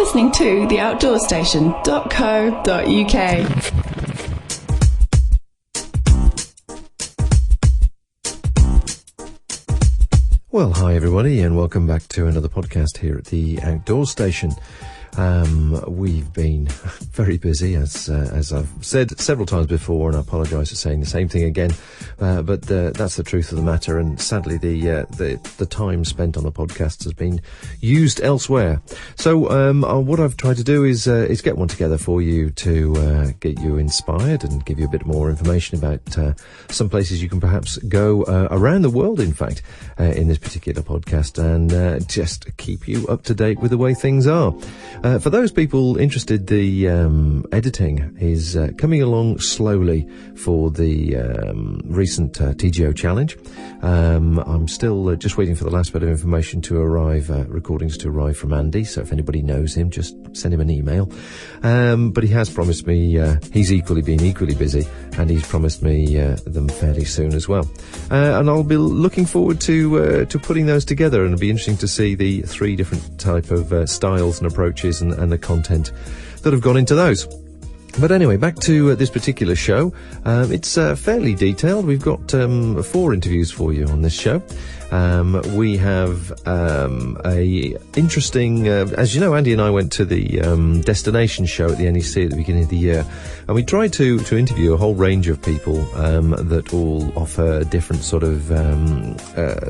listening to theoutdoorstation.co.uk. Well, hi everybody, and welcome back to another podcast here at the Outdoor Station. We've been very busy, as I've said several times before, and I apologise for saying the same thing again. But that's the truth of the matter, and sadly, the time spent on the podcast has been used elsewhere. So, what I've tried to do is get one together for you to get you inspired and give you a bit more information about some places you can perhaps go around the world. In fact, in this particular podcast, and just keep you up to date with the way things are. For those people interested, the editing is coming along slowly for the recent TGO challenge. I'm still just waiting for the last bit of information to arrive, recordings to arrive from Andy, so if anybody knows him, just send him an email. But he has promised me, he's been equally busy, and he's promised me them fairly soon as well. And I'll be looking forward to putting those together, and it'll be interesting to see the three different type of styles and approaches and the content that have gone into those. But anyway, back to this particular show. It's fairly detailed. We've got 4 interviews for you on this show. We have a interesting, as you know, Andy and I went to the destination show at the NEC at the beginning of the year, and we tried to interview a whole range of people that all offer different sort of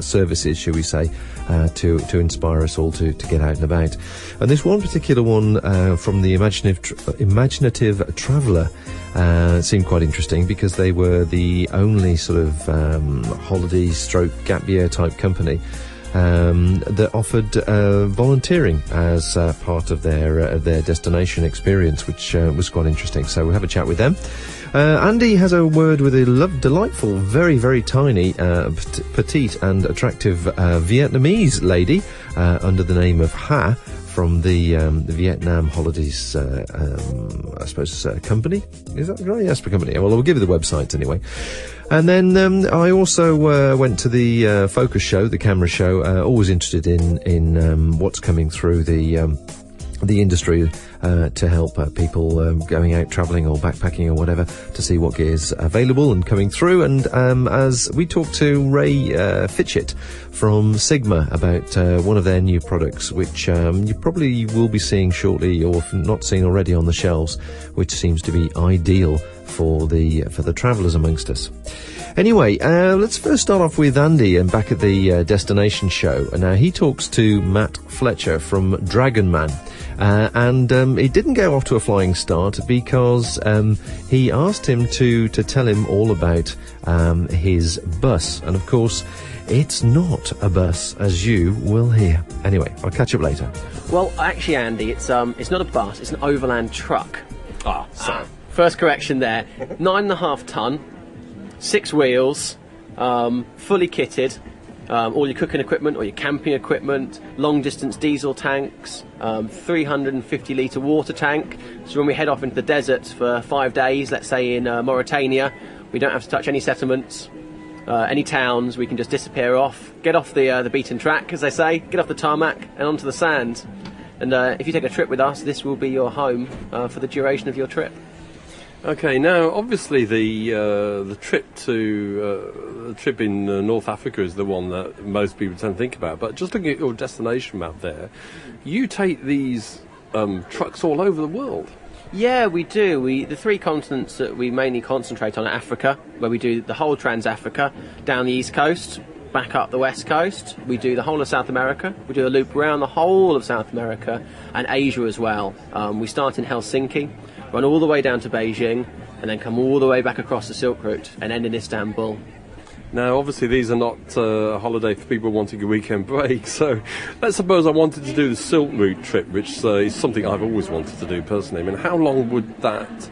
services, shall we say, to inspire us all to get out and about. And this one particular one from the Imaginative Traveller seemed quite interesting, because they were the only sort of holiday stroke gap year type company that offered volunteering as part of their destination experience, which was quite interesting. So we'll have a chat with them. Andy has a word with a delightful, very, very tiny, petite and attractive Vietnamese lady under the name of Ha, from the Vietnam Holidays, I suppose, company. Is that right? Yes, the company. Well, I'll give you the website anyway. And then I also went to the focus show, the camera show. Always interested in what's coming through the industry to help people going out travelling or backpacking or whatever, to see what gear's available and coming through. And as we talked to Ray Fitchett from Sigma about one of their new products, which you probably will be seeing shortly, or if not seen already, on the shelves, which seems to be ideal for the travellers amongst us. Anyway, let's first start off with Andy and back at the destination show. Now, he talks to Matt Fletcher from Dragon Man. And it didn't go off to a flying start, because he asked him to tell him all about his bus. And of course, it's not a bus, as you will hear. Anyway, I'll catch up later. Well, actually, Andy, it's not a bus, it's an overland truck. First correction there. 9.5 ton, 6 wheels, fully kitted. All your cooking equipment or your camping equipment, long distance diesel tanks, 350 litre water tank. So when we head off into the desert for 5 days, let's say in Mauritania, we don't have to touch any settlements, any towns. We can just disappear off, get off the beaten track, as they say, get off the tarmac and onto the sand. And if you take a trip with us, this will be your home for the duration of your trip. Okay, now obviously the trip in North Africa is the one that most people tend to think about. But just looking at your destination map there, you take these trucks all over the world. Yeah, we do. The 3 continents that we mainly concentrate on are Africa, where we do the whole Trans-Africa, down the east coast, back up the west coast. We do the whole of South America. We do a loop around the whole of South America and Asia as well. We start in Helsinki, run all the way down to Beijing, and then come all the way back across the Silk Route and end in Istanbul. Now, obviously, these are not a holiday for people wanting a weekend break. So, let's suppose I wanted to do the Silk Route trip, which is something I've always wanted to do personally. I mean, how long would that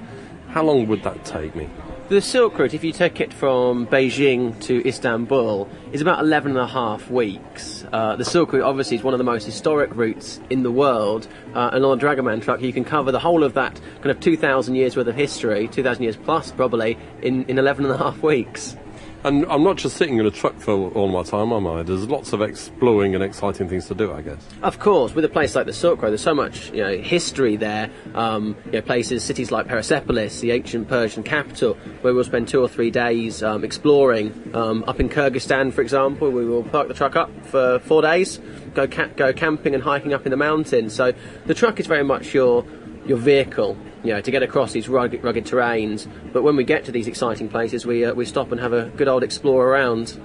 take me? The Silk Route, if you take it from Beijing to Istanbul, is about 11 and a half weeks. The Silk Route obviously is one of the most historic routes in the world, and on a Dragonman truck you can cover the whole of that kind of 2,000 years worth of history, 2,000 years plus probably, in 11 and a half weeks. And I'm not just sitting in a truck for all my time, am I? There's lots of exploring and exciting things to do, I guess. Of course, with a place like the Silk Road, there's so much history there. Places, cities like Persepolis, the ancient Persian capital, where we'll spend 2 or 3 days exploring. Up in Kyrgyzstan, for example, we will park the truck up for 4 days, go camping and hiking up in the mountains. So the truck is very much your vehicle, to get across these rugged terrains. But when we get to these exciting places, we stop and have a good old explore around.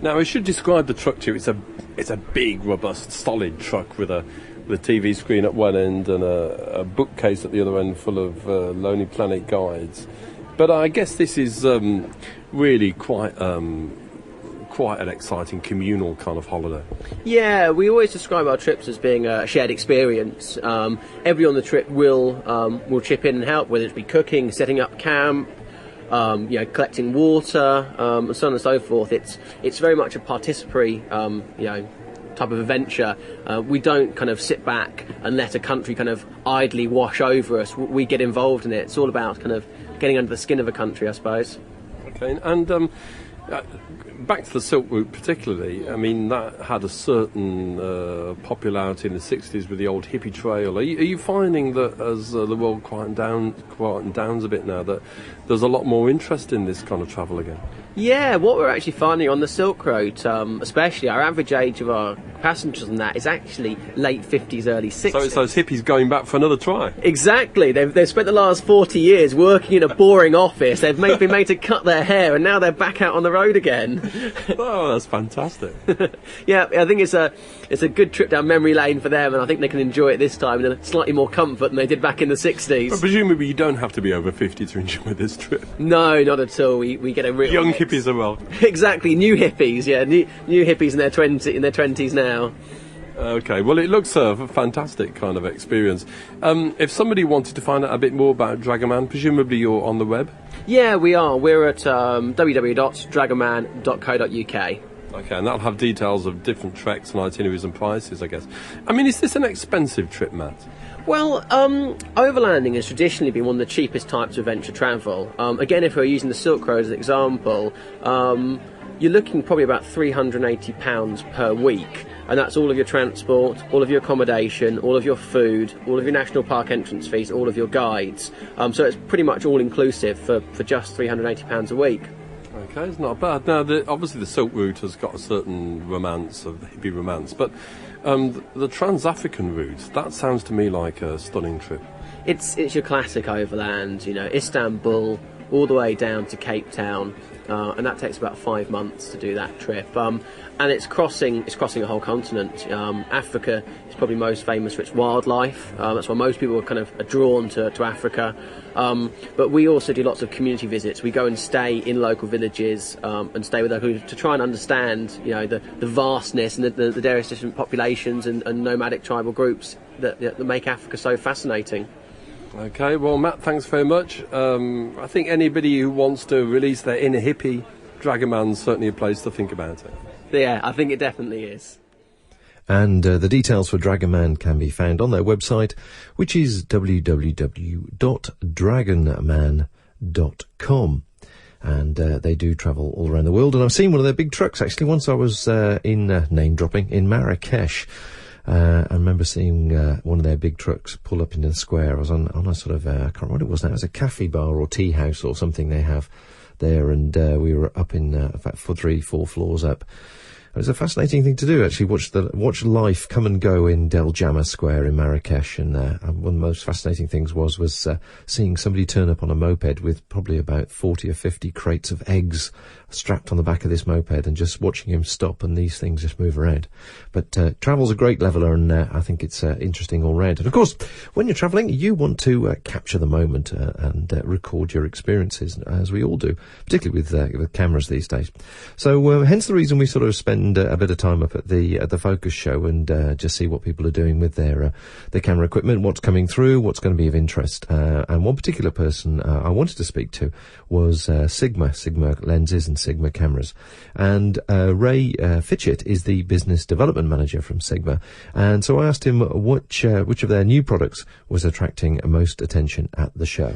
Now, I should describe the truck to you. It's a big, robust, solid truck with a TV screen at one end and a bookcase at the other end full of Lonely Planet guides. But I guess this is really quite an exciting communal kind of holiday. Yeah, we always describe our trips as being a shared experience. Everyone on the trip will chip in and help, whether it be cooking, setting up camp, collecting water, and so on and so forth. It's very much a participatory, type of adventure. We don't kind of sit back and let a country kind of idly wash over us. We get involved in it. It's all about kind of getting under the skin of a country, I suppose. Okay, and back to the Silk Route particularly, I mean, that had a certain popularity in the 60s with the old hippie trail. Are you finding that as the world quietens down a bit now, that there's a lot more interest in this kind of travel again? Yeah, what we're actually finding on the Silk Road, especially our average age of our passengers on that is actually late 50s, early 60s. So it's those hippies going back for another try. Exactly. They've spent the last 40 years working in a boring office. They've been made to cut their hair, and now they're back out on the road again. Oh, that's fantastic. Yeah, I think it's a good trip down memory lane for them, and I think they can enjoy it this time in a slightly more comfort than they did back in the 60s. But presumably you don't have to be over 50 to enjoy this trip. No, not at all. We get a real young hippies are welcome. Exactly, new hippies. Yeah, new hippies in their 20s now. Okay, well, it looks a fantastic kind of experience. If somebody wanted to find out a bit more about Dragoman, presumably you're on the web? Yeah, we are. We're at www.dragoman.co.uk. Okay, and that'll have details of different treks and itineraries and prices, I guess. I mean, is this an expensive trip, Matt? Well, overlanding has traditionally been one of the cheapest types of adventure travel. Again, if we're using the Silk Road as an example, you're looking probably about £380 per week. And that's all of your transport, all of your accommodation, all of your food, all of your national park entrance fees, all of your guides. So it's pretty much all inclusive for just £380 a week. Okay, it's not bad. Now, obviously the Silk Route has got a certain romance, of hippie romance, but the Trans-African route, that sounds to me like a stunning trip. It's your classic overland, Istanbul all the way down to Cape Town. And that takes about 5 months to do that trip. And it's crossing a whole continent. Africa is probably most famous for its wildlife. That's why most people are drawn to Africa. But we also do lots of community visits. We go and stay in local villages and stay with local to try and understand, the vastness and the various different populations and nomadic tribal groups that make Africa so fascinating. Okay, well, Matt, thanks very much. I think anybody who wants to release their inner hippie, Dragoman's certainly a place to think about it. Yeah, I think it definitely is. And the details for Dragoman can be found on their website, which is www.dragonman.com. And they do travel all around the world. And I've seen one of their big trucks, actually. Once I was in name-dropping in Marrakesh. I remember seeing one of their big trucks pull up into the square. I was on a sort of, I can't remember what it was now. It was a cafe bar or tea house or something they have there. And we were up in about 3-4 floors up. It was a fascinating thing to do, actually, watch life come and go in Del Jama Square in Marrakesh. And one of the most fascinating things was seeing somebody turn up on a moped with probably about 40 or 50 crates of eggs strapped on the back of this moped and just watching him stop and these things just move around. But travel's a great leveller, and I think it's interesting all round. And of course, when you're travelling, you want to capture the moment and record your experiences, as we all do, particularly with cameras these days. So hence the reason we sort of spend a bit of time up at the Focus show and just see what people are doing with their camera equipment, what's coming through, what's going to be of interest. And one particular person I wanted to speak to was Sigma lenses and Sigma cameras. And Ray Fitchett is the business development manager from Sigma. And so I asked him which of their new products was attracting most attention at the show.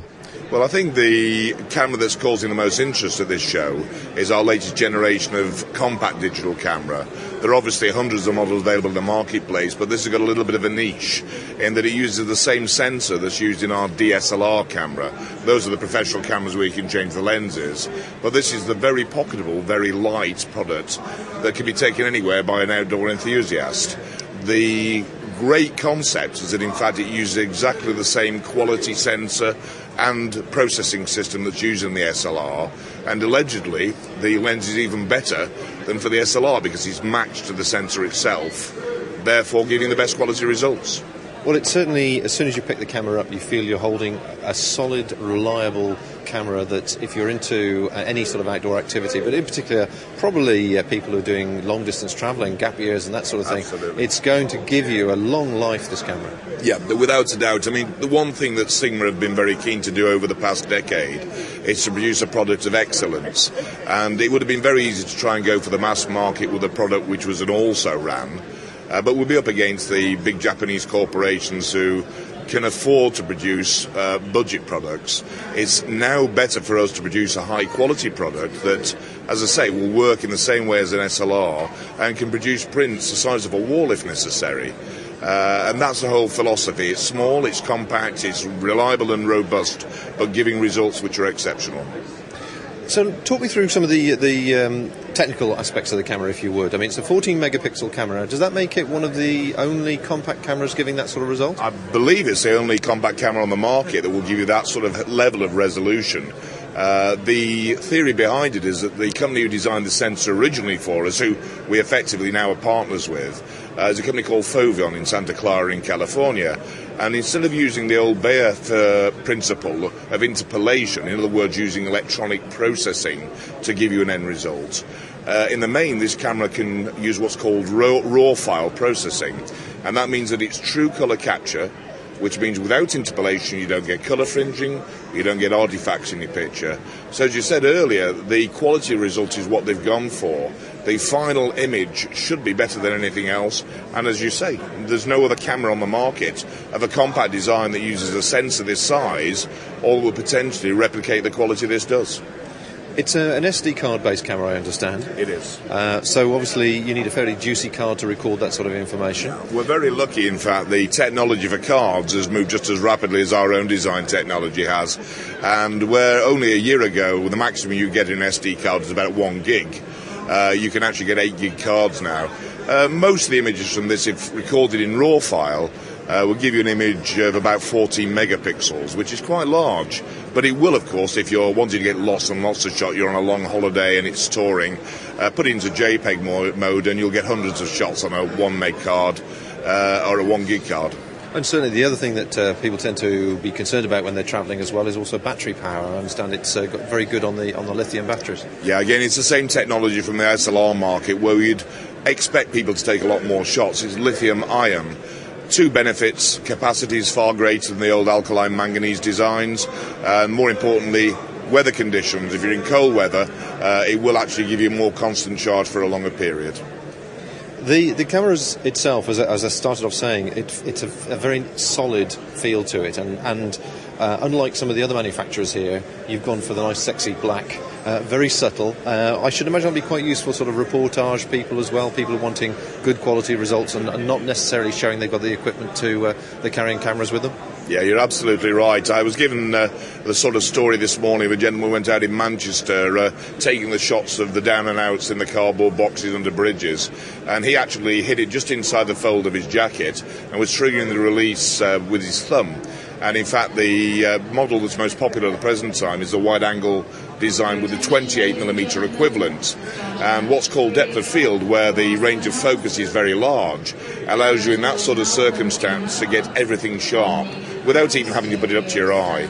Well, I think the camera that's causing the most interest at this show is our latest generation of compact digital camera. There are obviously hundreds of models available in the marketplace, but this has got a little bit of a niche in that it uses the same sensor that's used in our DSLR camera. Those are the professional cameras where you can change the lenses. But this is the very pocketable, very light product that can be taken anywhere by an outdoor enthusiast. The great concept is that in fact it uses exactly the same quality sensor and processing system that's used in the SLR, and allegedly the lens is even better than for the SLR because it's matched to the sensor itself, therefore giving the best quality results. Well, it's certainly, as soon as you pick the camera up, you feel you're holding a solid, reliable camera that if you're into any sort of outdoor activity, but in particular probably people who are doing long-distance travelling, gap years and that sort of thing, Absolutely. It's going to give you a long life, this camera. Yeah, without a doubt. I mean, the one thing that Sigma have been very keen to do over the past decade is to produce a product of excellence. And it would have been very easy to try and go for the mass market with a product which was an also-ran. But we'll be up against the big Japanese corporations who can afford to produce budget products. It's now better for us to produce a high-quality product that, as I say, will work in the same way as an SLR and can produce prints the size of a wall if necessary. And that's the whole philosophy. It's small, it's compact, it's reliable and robust, but giving results which are exceptional. So talk me through some of the technical aspects of the camera, if you would. I mean, it's a 14-megapixel camera. Does that make it one of the only compact cameras giving that sort of result? I believe it's the only compact camera on the market that will give you that sort of level of resolution. The theory behind it is that the company who designed the sensor originally for us, who we effectively now are partners with, is a company called Foveon in Santa Clara in California. And instead of using the old Bayer principle of interpolation, in other words, using electronic processing to give you an end result, in the main, this camera can use what's called raw file processing. And that means that it's true colour capture, which means without interpolation you don't get colour fringing, you don't get artifacts in your picture. So as you said earlier, the quality result is what they've gone for. The final image should be better than anything else, and as you say, there's no other camera on the market of a compact design that uses a sensor this size or will potentially replicate the quality this does. It's an SD card-based camera, I understand. It is. So obviously you need a fairly juicy card to record that sort of information. We're very lucky, in fact, the technology for cards has moved just as rapidly as our own design technology has. And where only a year ago, the maximum you get in an SD card is about 1 gig. You can actually get 8 gig cards now. Most of the images from this, if recorded in RAW file, will give you an image of about 14 megapixels, which is quite large. But it will, of course, if you're wanting to get lots and lots of shots, you're on a long holiday and it's touring, put it into JPEG mode and you'll get hundreds of shots on a 1 meg card or a 1 gig card. And certainly the other thing that people tend to be concerned about when they're travelling as well is also battery power. I understand it's got very good on the lithium batteries. Yeah, again, it's the same technology from the SLR market where we'd expect people to take a lot more shots. It's lithium ion. 2 benefits: capacity is far greater than the old alkaline manganese designs, and more importantly, weather conditions. If you're in cold weather, it will actually give you a more constant charge for a longer period. The camera itself, as I started off saying, it's a very solid feel to it, and unlike some of the other manufacturers here, you've gone for the nice sexy black, very subtle. I should imagine that'll be quite useful sort of reportage people as well, people wanting good quality results and not necessarily showing they've got the equipment to they're carrying cameras with them. Yeah, you're absolutely right. I was given the sort of story this morning of a gentleman who went out in Manchester taking the shots of the down and outs in the cardboard boxes under bridges, and he actually hid it just inside the fold of his jacket and was triggering the release with his thumb. And in fact, the model that's most popular at the present time is the wide-angle design with the 28mm equivalent. And what's called depth of field, where the range of focus is very large, allows you in that sort of circumstance to get everything sharp without even having to put it up to your eye.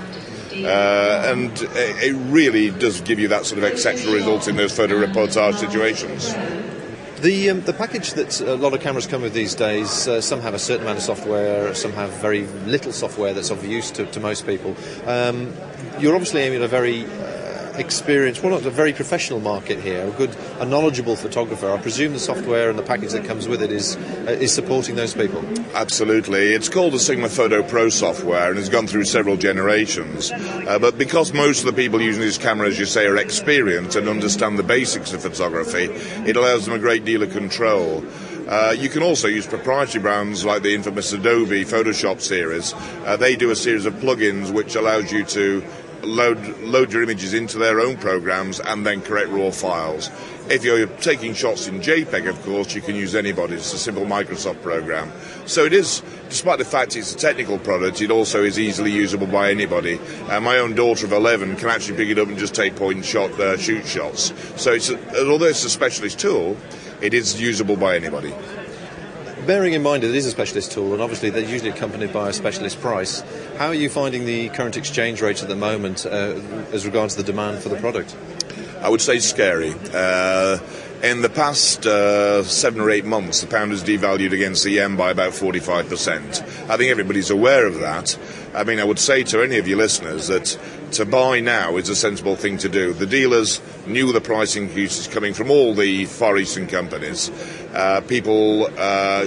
And it really does give you that sort of exceptional results in those photo reportage situations. The package that a lot of cameras come with these days, some have a certain amount of software, some have very little software that's of use to most people. You're obviously aiming at a very experienced, well, not a very professional market here, a knowledgeable photographer. I presume the software and the package that comes with it is supporting those people. Absolutely. It's called the Sigma Photo Pro software and has gone through several generations. But because most of the people using this camera, as you say, are experienced and understand the basics of photography, it allows them a great deal of control. You can also use proprietary brands like the infamous Adobe Photoshop series. They do a series of plugins which allows you to load your images into their own programs and then create raw files. If you're taking shots in JPEG, of course, you can use anybody's. It's a simple Microsoft program. So it is, despite the fact it's a technical product, it also is easily usable by anybody. My own daughter of 11 can actually pick it up and just take shoot shots. So although it's a specialist tool, it is usable by anybody. Bearing in mind that it is a specialist tool, and obviously they're usually accompanied by a specialist price, how are you finding the current exchange rate at the moment as regards the demand for the product? I would say scary. In the past 7 or 8 months, the pound has devalued against the yen by about 45%. I think everybody's aware of that. I mean, I would say to any of your listeners that to buy now is a sensible thing to do. The dealers knew the price increases coming from all the Far Eastern companies. People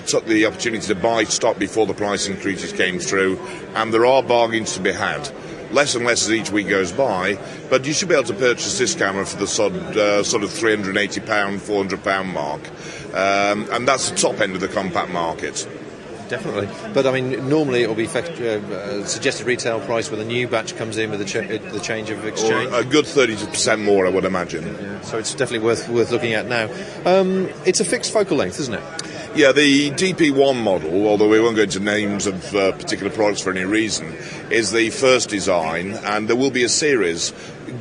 took the opportunity to buy stock before the price increases came through, and there are bargains to be had. Less and less as each week goes by, but you should be able to purchase this camera for the sort of £380, £400 mark, and that's the top end of the compact market. Definitely. But I mean, normally it will be suggested retail price when the new batch comes in with the change of exchange. Or a good 30% more, I would imagine. Yeah. So it's definitely worth looking at now. It's a fixed focal length, isn't it? Yeah, the DP1 model, although we won't go into names of particular products for any reason, is the first design, and there will be a series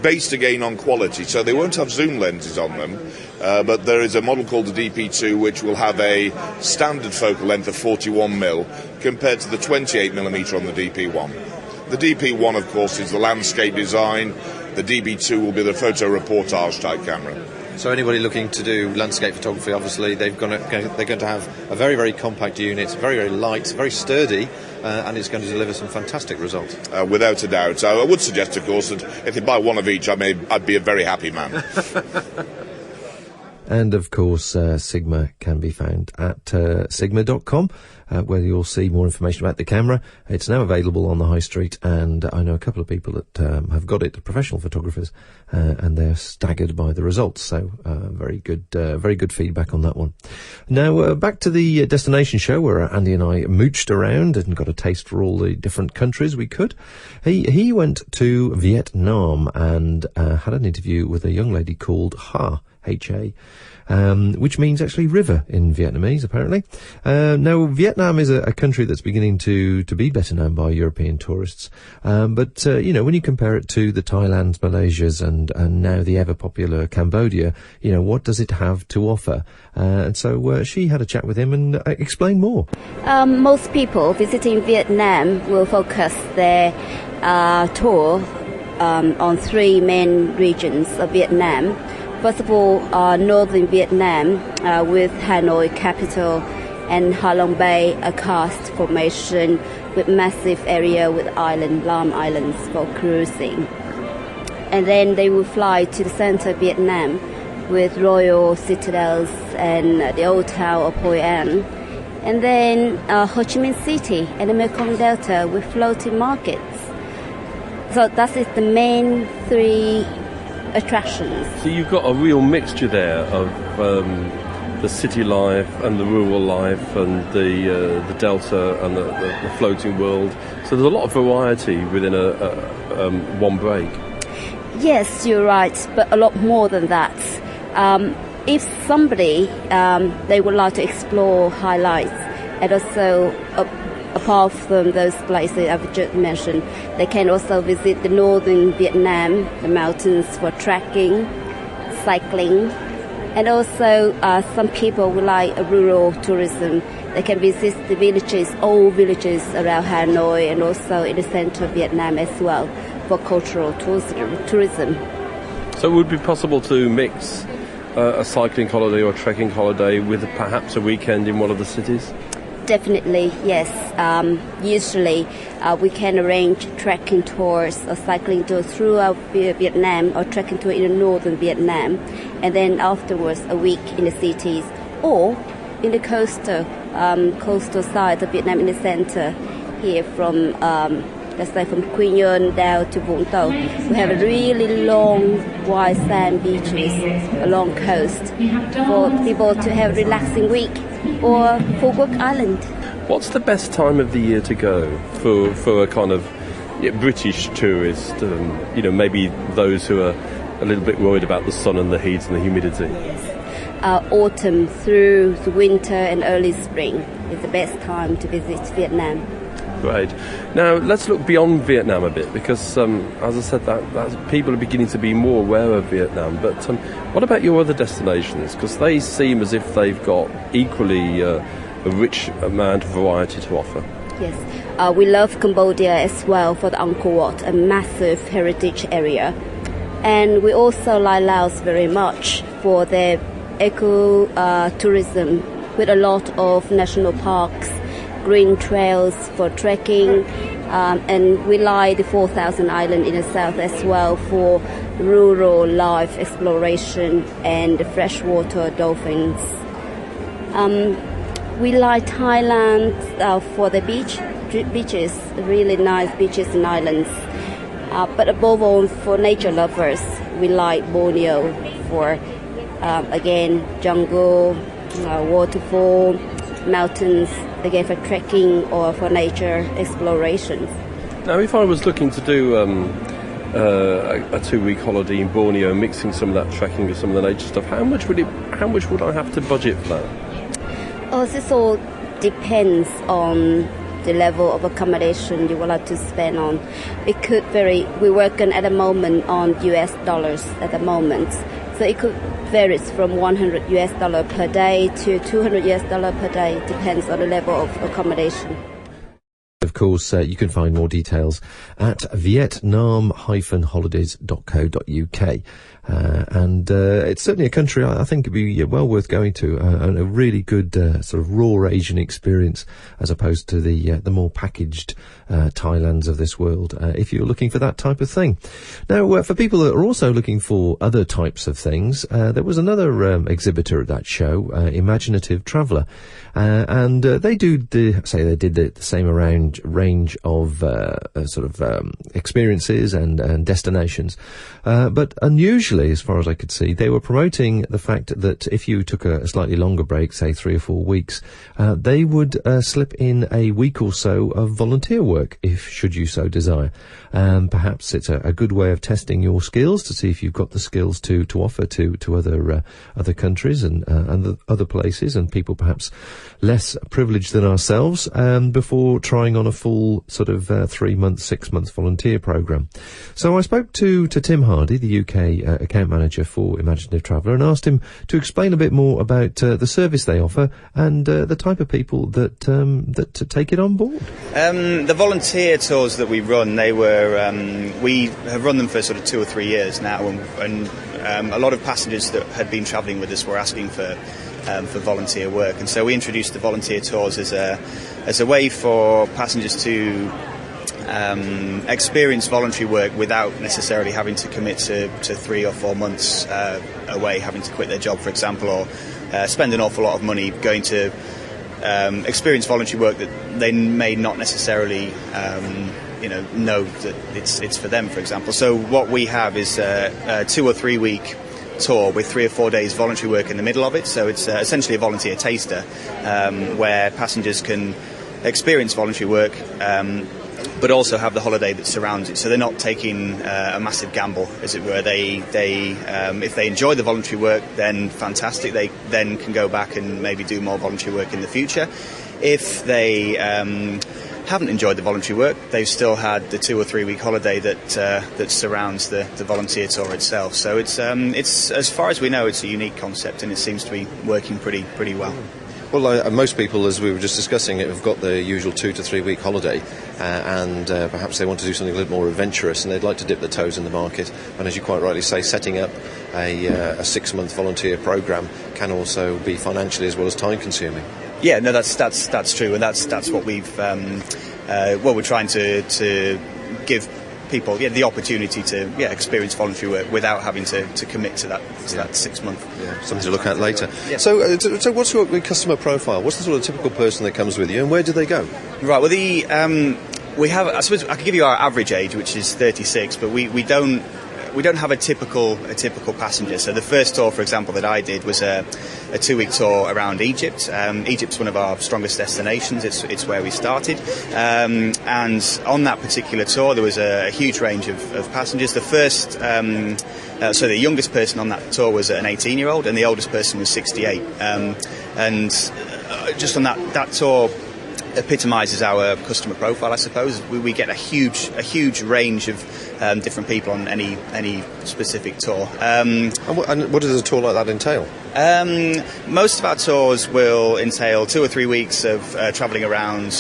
based again on quality. So they won't have zoom lenses on them, but there is a model called the DP2 which will have a standard focal length of 41mm compared to the 28mm on the DP1. The DP1, of course, is the landscape design. The DP2 will be the photo reportage type camera. So anybody looking to do landscape photography, obviously, they're going to have a very, very compact unit, very, very light, very sturdy, and it's going to deliver some fantastic results. Without a doubt. I would suggest, of course, that if you buy one of each, I'd be a very happy man. And, of course, Sigma can be found at sigma.com, where you'll see more information about the camera. It's now available on the high street, and I know a couple of people that have got it, professional photographers, and they're staggered by the results. So very good feedback on that one. Now, back to the destination show, where Andy and I mooched around and got a taste for all the different countries we could. He went to Vietnam and had an interview with a young lady called Ha, H-A, which means actually river in Vietnamese, apparently. Now, Vietnam is a country that's beginning to be better known by European tourists. But when you compare it to the Thailands, Malaysias, and now the ever-popular Cambodia, what does it have to offer? And so she had a chat with him and explained more. Most people visiting Vietnam will focus their tour on 3 main regions of Vietnam. First of all, northern Vietnam with Hanoi capital and Ha Long Bay, a karst formation with massive area with Lam Islands for cruising. And then they will fly to the center of Vietnam with royal citadels and the old town of Hoi An. And then Ho Chi Minh City and the Mekong Delta with floating markets. So that is the main 3 attractions. So you've got a real mixture there of the city life and the rural life and the delta and the floating world. So there's a lot of variety within one break. Yes, you're right, but a lot more than that. If somebody they would like to explore highlights and also apart from those places I've just mentioned, they can also visit the northern Vietnam, the mountains for trekking, cycling, and also some people would like a rural tourism. They can visit the villages, old villages around Hanoi and also in the center of Vietnam as well for cultural tourism. So it would be possible to mix a cycling holiday or a trekking holiday with perhaps a weekend in one of the cities? Definitely, yes. Usually we can arrange trekking tours or cycling tours throughout Vietnam, or trekking tour in northern Vietnam, and then afterwards a week in the cities, or in the coastal side of Vietnam, in the center here from let's say from Quy Nhơn down to Vũng Tàu. We have a really long white sand beaches along coast for people to have a relaxing week, or Phu Quoc Island. What's the best time of the year to go for a kind of British tourist? Maybe those who are a little bit worried about the sun and the heat and the humidity. Autumn through the winter and early spring is the best time to visit Vietnam. Great. Now let's look beyond Vietnam a bit, because as I said, that people are beginning to be more aware of Vietnam. But what about your other destinations? Because they seem as if they've got equally a rich amount of variety to offer. Yes, we love Cambodia as well for the Angkor Wat, a massive heritage area, and we also like Laos very much for their eco-tourism, with a lot of national parks, green trails for trekking, and we like the 4,000 Island in the south as well for rural life exploration and the freshwater dolphins. We like Thailand for the beaches, really nice beaches and islands. But above all, for nature lovers, we like Borneo for, again, jungle, waterfall, mountains, again for trekking or for nature explorations. Now, if I was looking to do a 2-week holiday in Borneo, mixing some of that trekking with some of the nature stuff, how much would I have to budget for that? Oh, this all depends on the level of accommodation you would like to spend on. It could vary. We work at the moment on US dollars at the moment. So it could vary from $100 per day to $200 per day. Depends on the level of accommodation. Of course, you can find more details at vietnam-holidays.co.uk. And it's certainly a country I think would be well worth going to, and a really good sort of raw Asian experience, as opposed to the more packaged Thailands of this world, if you're looking for that type of thing. Now, for people that are also looking for other types of things, there was another exhibitor at that show, Imaginative Traveller, and they did the same range of experiences and destinations, but unusually, as far as I could see, they were promoting the fact that if you took a slightly longer break, say 3 or 4 weeks, they would slip in a week or so of volunteer work, should you so desire. Perhaps it's a good way of testing your skills to see if you've got the skills to offer to other countries and other places, and people perhaps less privileged than ourselves, before trying on a full sort of 3 month, 6 month volunteer program. So I spoke to Tim Hardy, the UK account manager for Imaginative Traveller, and asked him to explain a bit more about the service they offer and the type of people that take it on board. The volunteer tours that we run, we have run them for sort of 2 or 3 years now, and a lot of passengers that had been travelling with us were asking for volunteer work, and so we introduced the volunteer tours as a way for passengers to experience voluntary work without necessarily having to commit to 3 or 4 months away, having to quit their job, for example, or spend an awful lot of money going to experience voluntary work that they may not necessarily know that it's for them, for example. So what we have is a 2 or 3 week tour with 3 or 4 days voluntary work in the middle of it. So it's essentially a volunteer taster, where passengers can experience voluntary work, but also have the holiday that surrounds it. So they're not taking a massive gamble, as it were. They if they enjoy the voluntary work, then fantastic. They then can go back and maybe do more voluntary work in the future. If they haven't enjoyed the voluntary work, they've still had the 2 or 3 week holiday that surrounds the volunteer tour itself. So it's as far as we know, it's a unique concept, and it seems to be working pretty well. Well, most people, as we were just discussing it, have got the usual 2 to 3 week holiday, and perhaps they want to do something a little more adventurous, and they'd like to dip their toes in the market. And as you quite rightly say, setting up a 6 month volunteer programme can also be financially as well as time consuming. Yeah, no, that's true, and that's what we're trying to give people the opportunity to experience voluntary work without having to commit to that 6 month. Yeah, something to look at later. Yeah. So what's your customer profile? What's the sort of typical person that comes with you, and where do they go? Right. Well, we have. I suppose I could give you our average age, which is 36, but we don't have a typical passenger. So the first tour, for example, that I did was a 2-week tour around Egypt. Egypt's one of our strongest destinations. It's where we started. And on that particular tour, there was a huge range of passengers. So the youngest person on that tour was an 18-year-old, and the oldest person was 68. And just on that tour epitomises our customer profile, I suppose. We get a huge range of different people on any specific tour. And what does a tour like that entail? Most of our tours will entail 2 or 3 weeks of travelling around,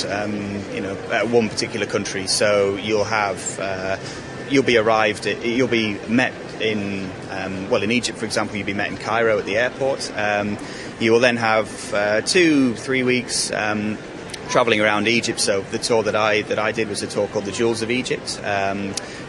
one particular country. So you'll be met in Egypt, for example. You'll be met in Cairo at the airport. You will then have 2-3 weeks travelling around Egypt. So the tour that I did was a tour called the Jewels of Egypt,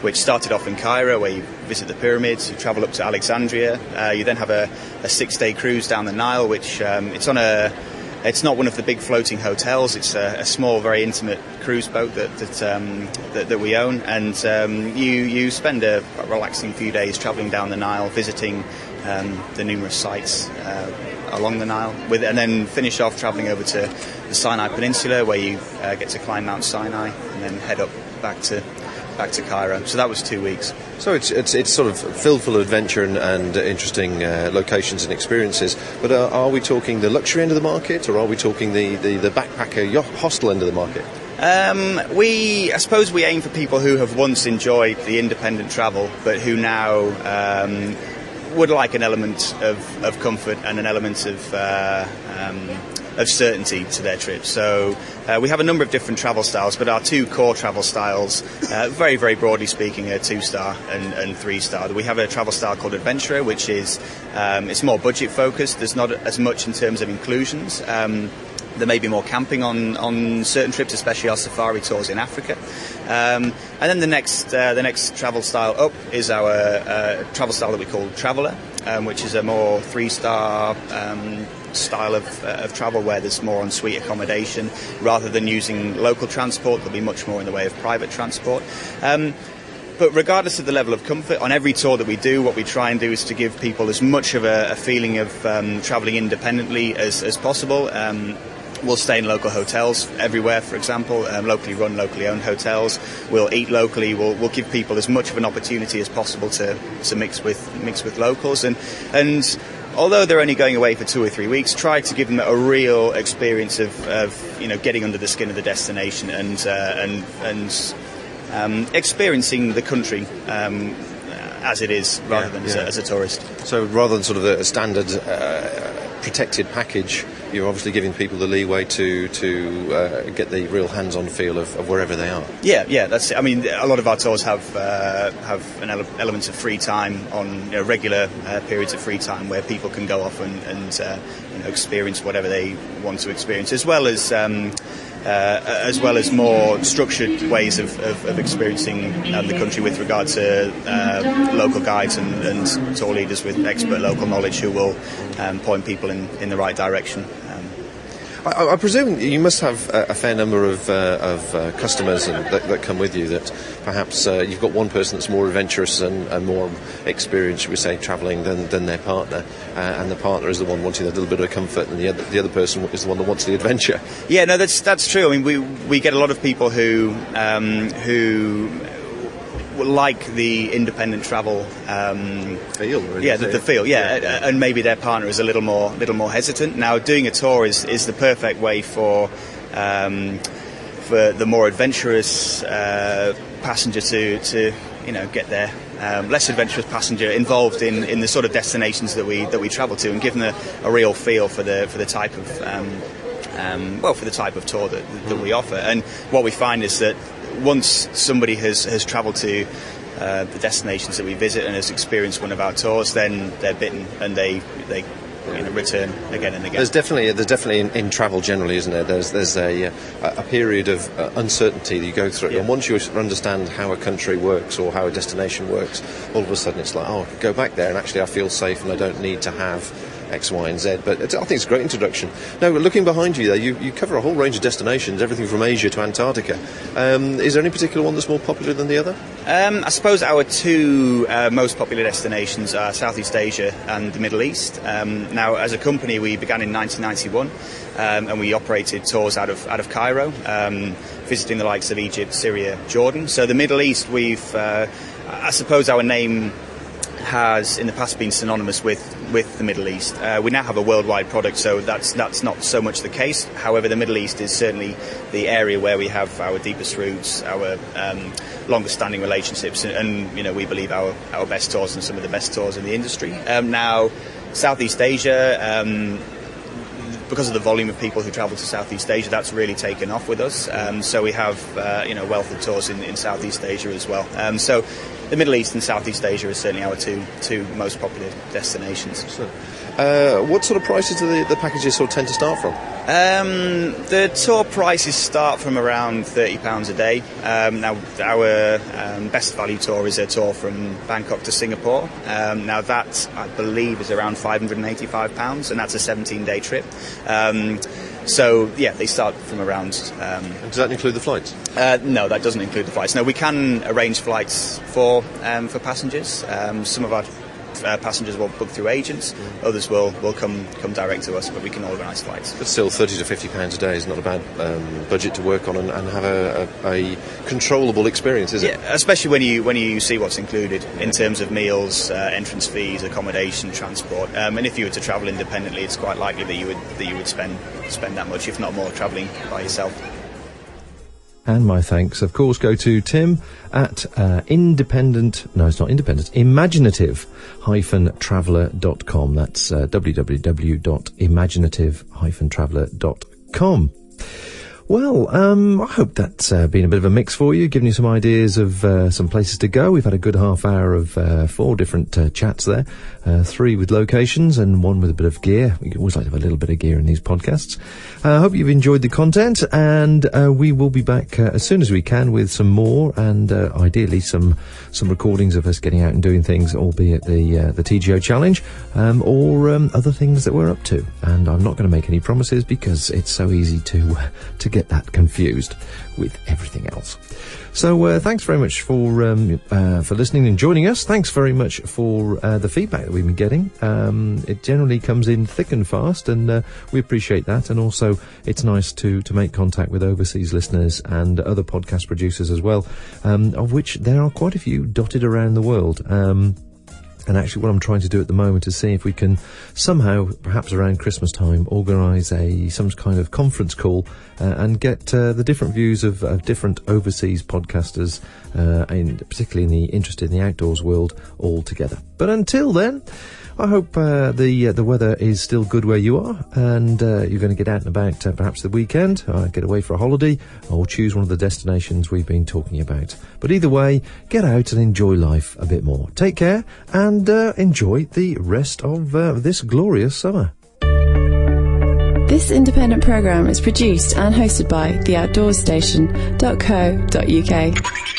which started off in Cairo, where you visit the pyramids, you travel up to Alexandria, you then have a 6-day cruise down the Nile, which it's not one of the big floating hotels. It's a small, very intimate cruise boat that we own, and you spend a relaxing few days travelling down the Nile, visiting the numerous sites along the Nile, and then finish off travelling over to the Sinai Peninsula, where you get to climb Mount Sinai, and then head up back to Cairo. So that was 2 weeks. So it's sort of filled full of adventure and interesting locations and experiences. But are we talking the luxury end of the market, or are we talking the backpacker hostel end of the market? I suppose we aim for people who have once enjoyed the independent travel, but who now would like an element of comfort and an element of certainty to their trip. So we have a number of different travel styles, but our 2 core travel styles, very, very broadly speaking, are 2-star and 3-star. We have a travel style called Adventurer, which is it's more budget focused. There's not as much in terms of inclusions. There may be more camping on certain trips, especially our safari tours in Africa. And then the next travel style up is our travel style that we call Traveller, which is a more 3-star style of travel, where there's more en-suite accommodation. Rather than using local transport, there'll be much more in the way of private transport. But regardless of the level of comfort, on every tour that we do, what we try and do is to give people as much of a feeling of travelling independently as possible. We'll stay in local hotels everywhere, for example, locally run, locally owned hotels. We'll eat locally. We'll give people as much of an opportunity as possible to mix with locals. And although they're only going away for 2 or 3 weeks, try to give them a real experience of getting under the skin of the destination and experiencing the country as it is, rather than as a tourist. So rather than sort of a standard protected package, you're obviously giving people the leeway to get the real hands-on feel of wherever they are. Yeah, that's it. I mean, a lot of our tours have an element of free time on regular periods of free time, where people can go off and experience whatever they want to experience, as well as more structured ways of experiencing the country, with regard to local guides and tour leaders with expert local knowledge who will point people in the right direction. I presume you must have a fair number of customers that come with you, that perhaps you've got one person that's more adventurous and more experienced, should we say, travelling than their partner, and the partner is the one wanting a little bit of comfort, and the other person is the one that wants the adventure. Yeah, no, that's true. I mean, we get a lot of people who like the independent travel feel. The feel, and maybe their partner is a little more hesitant. Now, doing a tour is the perfect way for the more adventurous passenger to get their less adventurous passenger involved in the sort of destinations that we travel to, and give them a real feel for the type of for the type of tour that we offer. And what we find is that once somebody has travelled to the destinations that we visit and has experienced one of our tours, then they're bitten, and they return again and again. There's definitely in travel generally, isn't there? There's a period of uncertainty that you go through, and once you understand how a country works or how a destination works, all of a sudden it's like, oh, I can go back there and actually I feel safe and I don't need to have X, Y and Z. But I think it's a great introduction. Now, looking behind you there, you cover a whole range of destinations, everything from Asia to Antarctica. Is there any particular one that's more popular than the other? I suppose our two most popular destinations are Southeast Asia and the Middle East. Now, as a company, we began in 1991 and we operated tours out of Cairo, visiting the likes of Egypt, Syria, Jordan. So the Middle East, I suppose our name has in the past been synonymous with the Middle East. We now have a worldwide product, so that's not so much the case. However, the Middle East is certainly the area where we have our deepest roots, our longest standing relationships, and we believe our best tours and some of the best tours in the industry. Now, Southeast Asia, because of the volume of people who travel to Southeast Asia, that's really taken off with us. So we have wealth of tours in Southeast Asia as well. So the Middle East and Southeast Asia are certainly our two most popular destinations. What sort of prices do the packages sort of tend to start from? The tour prices start from around £30 a day. Now, our best value tour is a tour from Bangkok to Singapore. Now, that, I believe, is around £585, and that's a 17-day trip. So, they start from around... And does that include the flights? No, that doesn't include the flights. No, we can arrange flights for passengers. Some of our passengers will book through agents, others will come direct to us, but we can organise flights. But still, £30 to £50 a day is not a bad budget to work on and have a controllable experience, is it? Yeah, especially when you see what's included in terms of meals, entrance fees, accommodation, transport. And if you were to travel independently, it's quite likely that you would spend that much, if not more, travelling by yourself. And my thanks, of course, go to Tim at imaginative-traveller.com. That's www.imaginative-traveller.com. Well, I hope that's been a bit of a mix for you, giving you some ideas of some places to go. We've had a good half hour of 4 different chats there, 3 with locations and 1 with a bit of gear. We always like to have a little bit of gear in these podcasts. I hope you've enjoyed the content, and we will be back as soon as we can with some more, and ideally some recordings of us getting out and doing things, albeit the TGO challenge, or other things that we're up to. And I'm not going to make any promises because it's so easy to get that confused with everything else. So thanks very much for listening and joining us. Thanks very much for the feedback that we've been getting. It generally comes in thick and fast, and we appreciate that. And also, it's nice to make contact with overseas listeners and other podcast producers as well, of which there are quite a few dotted around the world. And actually what I'm trying to do at the moment is see if we can somehow, perhaps around Christmas time, organise some kind of conference call and get the different views of different overseas podcasters, particularly interested in the outdoors world, all together. But until then, I hope the weather is still good where you are, and you're going to get out and about perhaps the weekend, get away for a holiday, or choose one of the destinations we've been talking about. But either way, get out and enjoy life a bit more. Take care, and enjoy the rest of this glorious summer. This independent programme is produced and hosted by theoutdoorstation.co.uk.